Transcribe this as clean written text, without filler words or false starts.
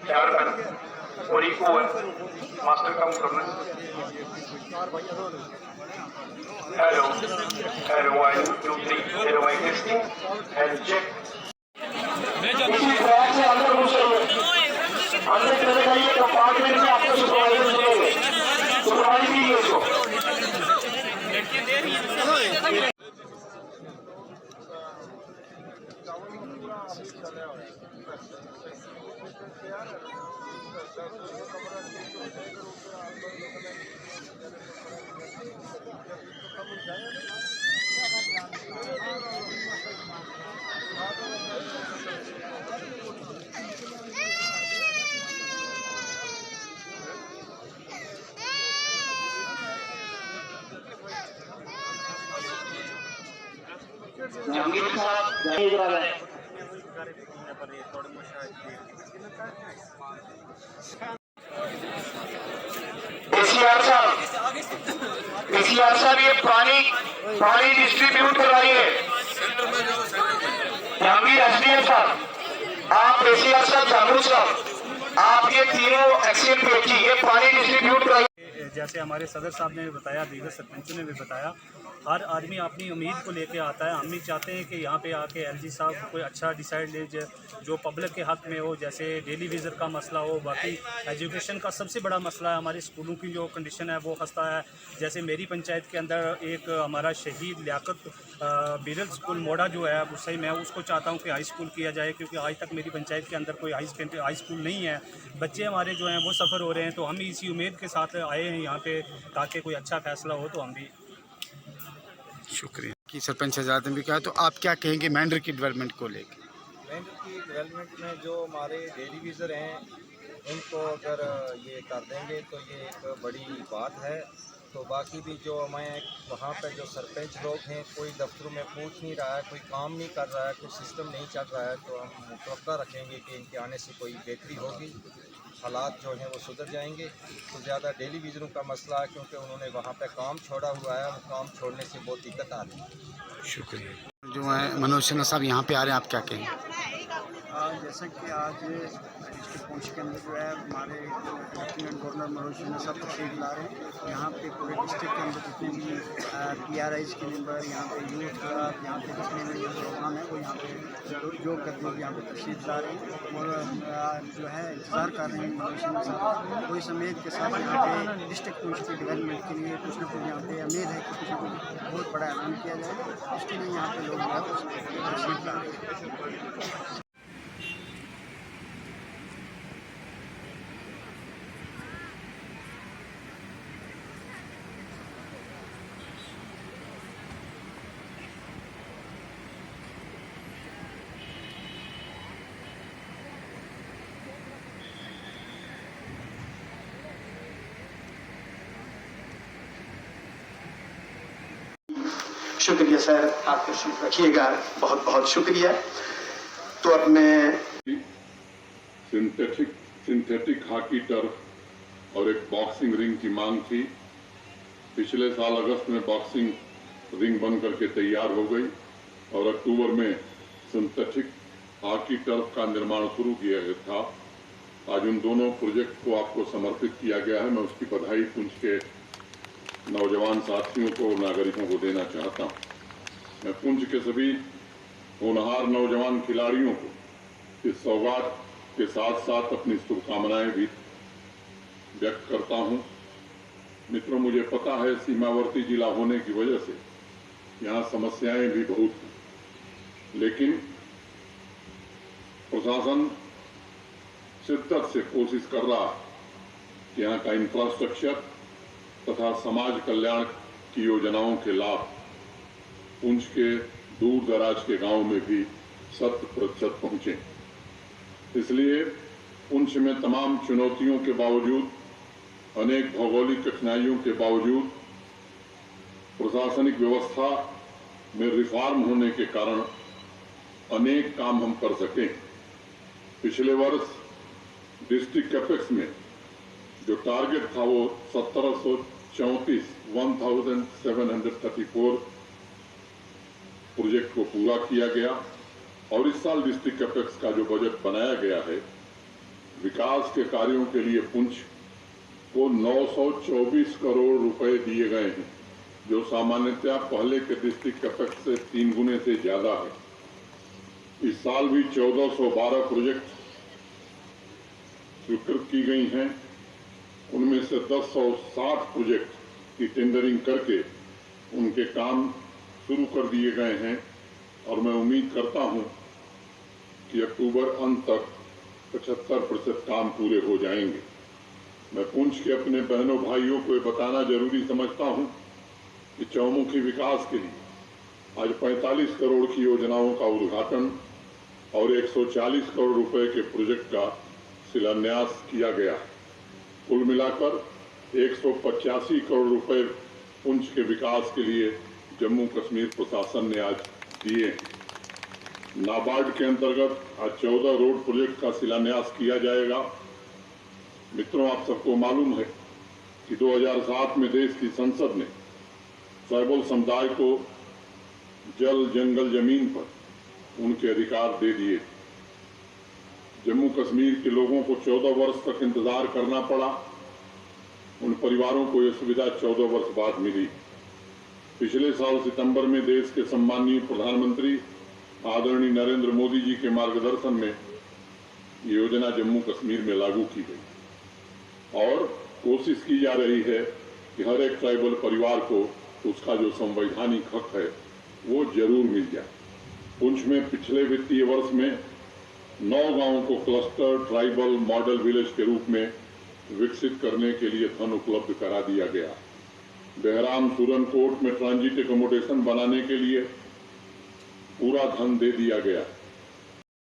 chairman, Moriko, master come governor. Hello, hello, 1, 2, 3, hello, my testing, and check. इसी track से अंदर घुस जाइए, अंदर चले जाइए, कंपार्टमेंट में आपको सुपरवाइजर मिलेंगे, सुपरवाइज कीजिए इसको। जहांगीर साहब पीसीआर साहब ये पानी डिस्ट्रीब्यूट करवाइए। जहांगीर एसडीएम साहब, आप पीसीआर साहब, जहांगीर साहब, आप ये तीनों एक्शन भेजिए, ये पानी डिस्ट्रीब्यूट कराइए। जैसे हमारे सदर साहब ने भी बताया, दीगर सरपंचों ने भी बताया, हर आदमी अपनी उम्मीद को लेके आता है। हम भी चाहते हैं कि यहाँ पे आके एलजी साहब कोई अच्छा डिसाइड ले जो पब्लिक के हक़ में हो, जैसे डेली विज़िट का मसला हो, बाकी एजुकेशन का सबसे बड़ा मसला है। हमारे स्कूलों की जो कंडीशन है वो खस्ता है। जैसे मेरी पंचायत के अंदर एक हमारा शहीद लियाकत बिरल स्कूल मोड़ा जो है, उससे मैं उसको चाहता हूँ कि हाई स्कूल किया जाए, क्योंकि आज तक मेरी पंचायत के अंदर कोई हाई स्कूल नहीं है। बच्चे हमारे जो हैं वो सफ़र हो रहे हैं, तो हम इसी उम्मीद के साथ आए हैं यहाँ पे ताकि कोई अच्छा फैसला हो। तो हम भी शुक्रिया कि सरपंच आजाद ने भी कहा, तो आप क्या कहेंगे मेंढर की डेवलपमेंट को लेकर? मेंढर की डेवलपमेंट में जो हमारे डेली यूज़र हैं उनको अगर ये कर देंगे तो ये एक बड़ी बात है। तो बाकी भी जो हमें वहाँ पर जो सरपंच लोग हैं, कोई दफ्तरों में पूछ नहीं रहा है, कोई काम नहीं कर रहा है, कोई सिस्टम नहीं चल रहा है, तो हम मुतवक्का रखेंगे कि इनके आने से कोई बेहतरी होगी, हालात जो हैं वो सुधर जाएंगे। तो ज़्यादा डेली विज़रों का मसला है, क्योंकि उन्होंने वहाँ पे काम छोड़ा हुआ है, वो काम छोड़ने से बहुत दिक्कत आ रही है। शुक्रिया। जो है मनोज सिन्हा साहब यहाँ पे आ रहे हैं, आप क्या कहेंगे? जैसा कि आज डिस्ट्रिक्ट पुंछ के अंदर जो है हमारे लेफ्टिनेंट गवर्नर मनोज सिन्हा साहब तशरीफ ला रहे हैं। यहाँ पे पूरे डिस्ट्रिक्ट के अंदर जितने भी PRIs के मेंबर, यहाँ पे यूथ क्लब, यहाँ पे जितने भी प्रोग्राम है वो यहाँ पे जो करते हुए यहाँ पे तशरीफ ला रहे हैं और जो है इंतज़ार कर रहे हैं मनोज सिन्हा साहब। तो इस उम्मीद के साथ यहाँ पे डिस्ट्रिक्ट पुंछ की डेवलपमेंट के लिए कुछ न कुछ यहाँ पे उम्मीद है कि कुछ न कुछ बहुत बड़ा ऐलान किया जाएगा। इसके लिए यहाँ पे लोग जो है तशरीफ ला रहे हैं। शुक्रिया सर, आप तशरीफ रखिएगा, बहुत बहुत शुक्रिया। तो अब मैं सिंथेटिक हॉकी टर्फ और एक बॉक्सिंग रिंग की मांग थी। पिछले साल अगस्त में बॉक्सिंग रिंग बन करके तैयार हो गई और अक्टूबर में सिंथेटिक हॉकी टर्फ का निर्माण शुरू किया गया था। आज उन दोनों प्रोजेक्ट को आपको समर्पित किया गया है। मैं उसकी बधाई पुंछ के नौजवान साथियों को, नागरिकों को देना चाहता हूं। मैं पुंछ के सभी होनहार नौजवान खिलाड़ियों को इस सौगात के साथ साथ अपनी शुभकामनाएं भी व्यक्त करता हूं। मित्रों, मुझे पता है सीमावर्ती जिला होने की वजह से यहाँ समस्याएं भी बहुत हैं, लेकिन प्रशासन शिद्दत से कोशिश कर रहा है कि यहाँ का इंफ्रास्ट्रक्चर तथा समाज कल्याण की योजनाओं के लाभ पुंछ के दूर दराज के गांव में भी 100% पहुंचे। इसलिए पुंछ में तमाम चुनौतियों के बावजूद, अनेक भौगोलिक कठिनाइयों के बावजूद, प्रशासनिक व्यवस्था में रिफॉर्म होने के कारण अनेक काम हम कर सके। पिछले वर्ष डिस्ट्रिक्ट कैपेक्स में जो टारगेट था वो 1734 प्रोजेक्ट को पूरा किया गया और इस साल डिस्ट्रिक्ट कैपेक्स का जो बजट बनाया गया है विकास के कार्यों के लिए पुंछ को 924 करोड़ रुपए दिए गए हैं, जो सामान्यतः पहले के डिस्ट्रिक्ट कैपेक्स से 3 गुने से ज्यादा है। इस साल भी 1412 प्रोजेक्ट स्वीकृत की गई हैं। उनमें से 1060 प्रोजेक्ट की टेंडरिंग करके उनके काम शुरू कर दिए गए हैं और मैं उम्मीद करता हूं कि अक्टूबर अंत तक 75% काम पूरे हो जाएंगे। मैं पुंछ के अपने बहनों भाइयों को ये बताना जरूरी समझता हूं कि चौमुखी विकास के लिए आज 45 करोड़ की योजनाओं का उद्घाटन और 140 करोड़ रुपए के प्रोजेक्ट का शिलान्यास किया गया। कुल मिलाकर 185 करोड़ रुपए पुंछ के विकास के लिए जम्मू कश्मीर प्रशासन ने आज दिए। नाबार्ड के अंतर्गत आज 14 रोड प्रोजेक्ट का शिलान्यास किया जाएगा। मित्रों, आप सबको मालूम है कि 2007 में देश की संसद ने ट्राइबल समुदाय को जल, जंगल, जमीन पर उनके अधिकार दे दिए। जम्मू कश्मीर के लोगों को 14 वर्ष तक इंतजार करना पड़ा। उन परिवारों को यह सुविधा 14 वर्ष बाद मिली। पिछले साल सितंबर में देश के सम्माननीय प्रधानमंत्री आदरणीय नरेंद्र मोदी जी के मार्गदर्शन में ये योजना जम्मू कश्मीर में लागू की गई और कोशिश की जा रही है कि हर एक ट्राइबल परिवार को उसका जो संवैधानिक हक है वो जरूर मिल जाए। पुंछ में पिछले वित्तीय वर्ष में 9 गांवों को क्लस्टर ट्राइबल मॉडल विलेज के रूप में विकसित करने के लिए धन उपलब्ध करा दिया गया। बहराम सुरनकोट में ट्रांजिट एकोमोडेशन बनाने के लिए पूरा धन दे दिया गया।